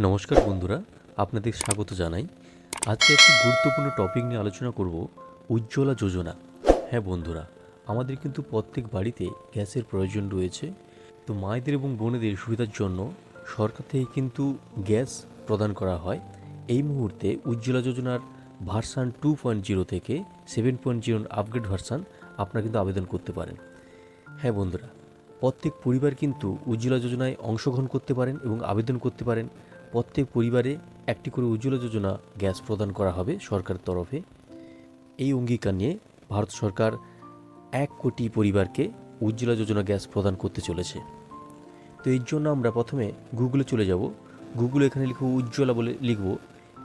নমস্কার বন্ধুরা, আপনাদের স্বাগত জানাই। আজকে একটি গুরুত্বপূর্ণ টপিক নিয়ে আলোচনা করব, উজ্জ্বলা যোজনা। হ্যাঁ বন্ধুরা, আমাদের কিন্তু প্রত্যেক বাড়িতে গ্যাসের প্রয়োজন রয়েছে। তো মায়েদের এবং বোনেদের সুবিধার জন্য সরকার থেকে কিন্তু গ্যাস প্রদান করা হয়। এই মুহূর্তে উজ্জ্বলা যোজনার ভার্সান 2.0 থেকে 7.0 আপগ্রেড ভার্সান আপনারা কিন্তু আবেদন করতে পারেন। হ্যাঁ বন্ধুরা, প্রত্যেক পরিবার কিন্তু উজ্জ্বলা যোজনায় অংশগ্রহণ করতে পারেন এবং আবেদন করতে পারেন। প্রত্যেক পরিবারে একটি করে উজ্জ্বলা যোজনা গ্যাস প্রদান করা হবে সরকারের তরফে। এই অঙ্গীকার নিয়ে ভারত সরকার 1 কোটি পরিবারকে উজ্জ্বলা যোজনা গ্যাস প্রদান করতে চলেছে। তো এর জন্য আমরা প্রথমে গুগলে চলে যাব। গুগলে এখানে লিখব উজ্জ্বলা বলে লিখব।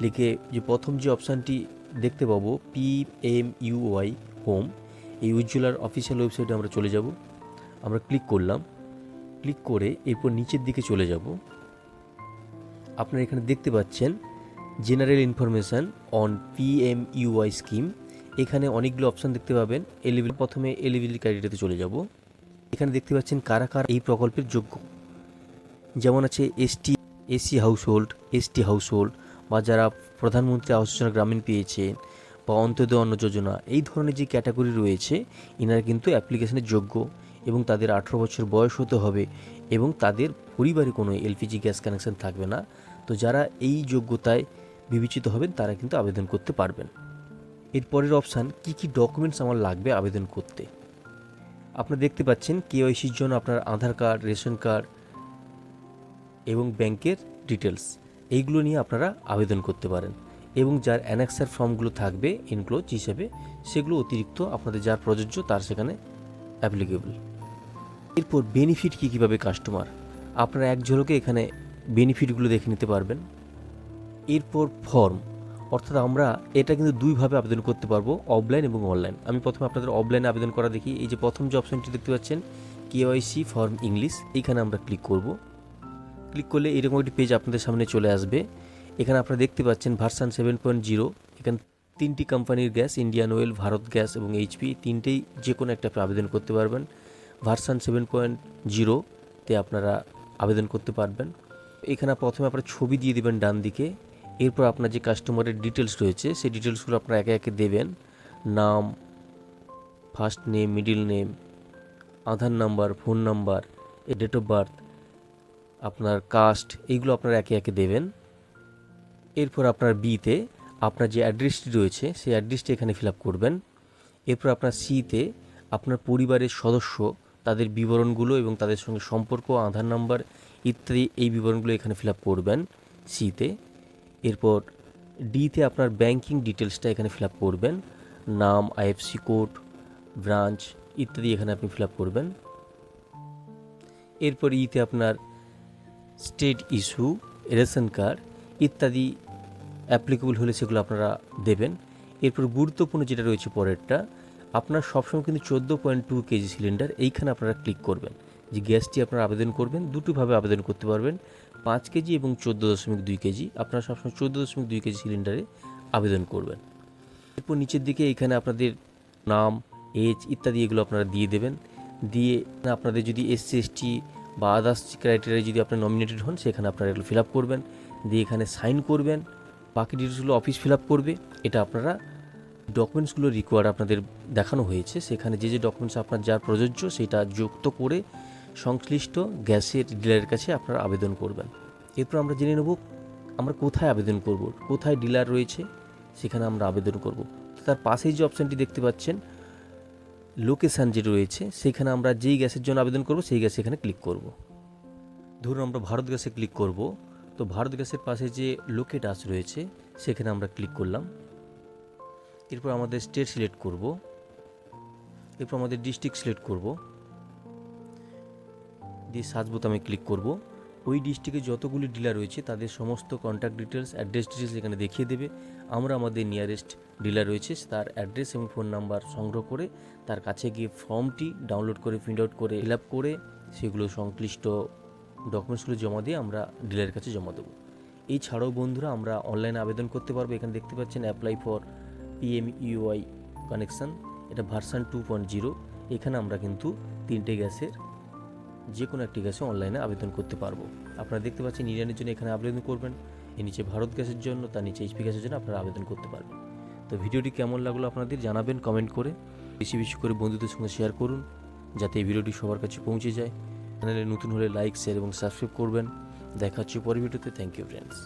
লিখে যে প্রথম যে অপশানটি দেখতে পাবো PMUY হোম, এই উজ্জ্বলার অফিসিয়াল ওয়েবসাইটে আমরা চলে যাব। আমরা ক্লিক করলাম। ক্লিক করে এরপর নিচের দিকে চলে যাব। আপনারা এখানে দেখতে পাচ্ছেন general information on PMUY scheme. এখানে অনেকগুলো অপশান দেখতে পাবেন। প্রথমে এলিজিবিলিটি ক্রাইটেরিয়াতে চলে যাব। এখানে দেখতে পাচ্ছেন কারা কারা এই প্রকল্পের যোগ্য, যেমন আছে এসি হাউসহোল্ড, ST হাউসহোল্ড, বা যারা প্রধানমন্ত্রী আবাস যোজনা গ্রামীণ পেয়েছেন, বা অন্তোদয় অন্ন যোজনা, এই ধরনের যে ক্যাটাগরি রয়েছে এনারা কিন্তু অ্যাপ্লিকেশনের যোগ্য এবং তাদের 18 বছর বয়স হতে হবে এবং তাদের পরিবারে কোনো LPG গ্যাস কানেকশন থাকবে না। তো যারা এই যোগ্যতায় বিবেচিত হবেন তারা কিন্তু আবেদন করতে পারবেন। এরপরের অপশান কি কি ডকুমেন্টস আমার লাগবে আবেদন করতে। আপনারা দেখতে পাচ্ছেন KYCর জন্য আপনার আধার কার্ড, রেশন কার্ড এবং ব্যাংকের ডিটেলস, এইগুলো নিয়ে আপনারা আবেদন করতে পারেন। এবং যার অ্যানেক্সার ফর্মগুলো থাকবে এনক্লোজ হিসেবে, সেগুলো অতিরিক্ত আপনাদের যার প্রযোজ্য তার সেখানে অ্যাপ্লিকেবল। এরপর বেনিফিট কী কীভাবে কাস্টমার, আপনারা এক ঝলকে এখানে বেনিফিটগুলো দেখে নিতে পারবেন। এরপর ফর্ম, অর্থাৎ আমরা এটা কিন্তু দুইভাবে আবেদন করতে পারবো, অফলাইন এবং অনলাইন। আমি প্রথমে আপনাদের অফলাইনে আবেদন করা দেখি। এই যে প্রথম যে অপশানটি দেখতে পাচ্ছেন KYC ফর্ম ইংলিশ, এইখানে আমরা ক্লিক করব। ক্লিক করলে এরকম একটি পেজ আপনাদের সামনে চলে আসবে। এখানে আপনারা দেখতে পাচ্ছেন ভার্সান 7.0। এখানে 3টি কোম্পানির gas, Indian oil, Bharat gas এবং HP, তিনটেই যে কোনো একটা আবেদন করতে পারবেন। ভার্সান 7.0-তে আপনারা আবেদন করতে পারবেন। এখানে প্রথমে আপনারা ছবি দিয়ে দেবেন ডান দিকে। এরপর আপনার যে কাস্টমারের ডিটেলস রয়েছে সেই ডিটেলসগুলো আপনারা একে একে দেবেন। নাম, first name, middle name, Aadhaar number, phone number, date of birth, আপনার কাস্ট, এইগুলো আপনারা একে একে দেবেন। এরপর আপনার বিতে আপনার যে অ্যাড্রেসটি রয়েছে সেই অ্যাড্রেসটি এখানে ফিল আপ করবেন। এরপর আপনার সিতে আপনার পরিবারের সদস্য তাদের বিবরণগুলো এবং তাদের সঙ্গে সম্পর্ক, আধার নাম্বার ইত্যাদি এই বিবরণগুলো এখানে ফিল আপ করবেন সিতে। এরপর ডিতে আপনার ব্যাংকিং ডিটেলসটা এখানে ফিল আপ করবেন, নাম, IFSC কোড, ব্রাঞ্চ ইত্যাদি এখানে আপনি ফিল আপ করবেন। এরপর ইতে আপনার স্টেট ইস্যু, রেশন কার্ড ইত্যাদি অ্যাপ্লিকেবল হলে সেগুলো আপনারা দেবেন। এরপর গুরুত্বপূর্ণ যেটা রয়েছে পরেরটা, আপনার সবসময় কিন্তু 14.2 কেজি সিলিন্ডার, এইখানে আপনারা ক্লিক করবেন। যে গ্যাসটি আপনারা আবেদন করবেন দুটোভাবে আবেদন করতে পারবেন, 5 কেজি এবং 14.2 কেজি। আপনারা সবসময় 14.2 কেজি সিলিন্ডারে আবেদন করবেন। এরপর নিচের দিকে এখানে আপনাদের নাম, এজ ইত্যাদি এগুলো আপনারা দিয়ে দেবেন। দিয়ে আপনাদের যদি SC ST বা আদার্স ক্রাইটেরিয়া যদি আপনার নমিনেটেড হন সেখানে আপনারা এগুলো ফিল আপ করবেন, দিয়ে এখানে সাইন করবেন। বাকি ডিটেলসগুলো অফিস ফিল আপ করবে। এটা আপনারা ডকুমেন্টসগুলো রিকোয়ার্ড আপনাদের দেখানো হয়েছে, সেখানে যে যে ডকুমেন্টস আপনার যার প্রযোজ্য সেটা যুক্ত করে সংশ্লিষ্ট গ্যাসের ডিলারের কাছে আপনারা আবেদন করবেন। এরপর আমরা জেনে নেব আমরা কোথায় আবেদন করব, কোথায় ডিলার রয়েছে সেখানে আমরা আবেদন করব। তার পাশেই যে অপশানটি দেখতে পাচ্ছেন লোকেশান যে রয়েছে, সেখানে আমরা যেই গ্যাসের জন্য আবেদন করব সেই গ্যাস এখানে ক্লিক করব। ধরুন আমরা ভারত গ্যাসে ক্লিক করব। তো ভারত গ্যাসের পাশে যে লোকেট আস রয়েছে সেখানে আমরা ক্লিক করলাম। এরপর আমাদের স্টেট সিলেক্ট করব। এরপর আমাদের ডিস্ট্রিক্ট সিলেক্ট করব, দিয়ে সার্চ বোতামে ক্লিক করব। ওই ডিস্ট্রিক্টে যতগুলি ডিলার রয়েছে তাদের সমস্ত কন্ট্যাক্ট ডিটেলস, অ্যাড্রেস ডিটেলস এখানে দেখিয়ে দেবে। আমরা আমাদের নিয়ারেস্ট ডিলার রয়েছে তার অ্যাড্রেস এবং ফোন নাম্বার সংগ্রহ করে তার কাছে গিয়ে ফর্মটি ডাউনলোড করে প্রিন্ট আউট করে ফিল আপ করে সেগুলো সংশ্লিষ্ট ডকুমেন্টসগুলো জমা দিয়ে আমরা ডিলারের কাছে জমা দেবো। এছাড়াও বন্ধুরা আমরা অনলাইনে আবেদন করতে পারবো। এখানে দেখতে পাচ্ছেন অ্যাপ্লাই ফর PMUY কানেকশান, এটা ভার্সান 2.0। এখানে আমরা কিন্তু 3টে গ্যাসের যে কোনো একটি গ্যাসে অনলাইনে আবেদন করতে পারবো। আপনারা দেখতে পাচ্ছেন ইরানের জন্য এখানে আবেদন করবেন, এর নিচে ভারত গ্যাসের জন্য, তার নিচে এইচপি গ্যাসের জন্য আপনারা আবেদন করতে পারবেন। তো ভিডিওটি কেমন লাগলো আপনাদের জানাবেন কমেন্ট করে, বেশি বেশি করে বন্ধুদের সঙ্গে শেয়ার করুন যাতে এই ভিডিওটি সবার কাছে পৌঁছে যায়। চ্যানেলে নতুন হলে লাইক, শেয়ার এবং সাবস্ক্রাইব করবেন। দেখা হচ্ছে পরের ভিডিওতে। Thank you friends.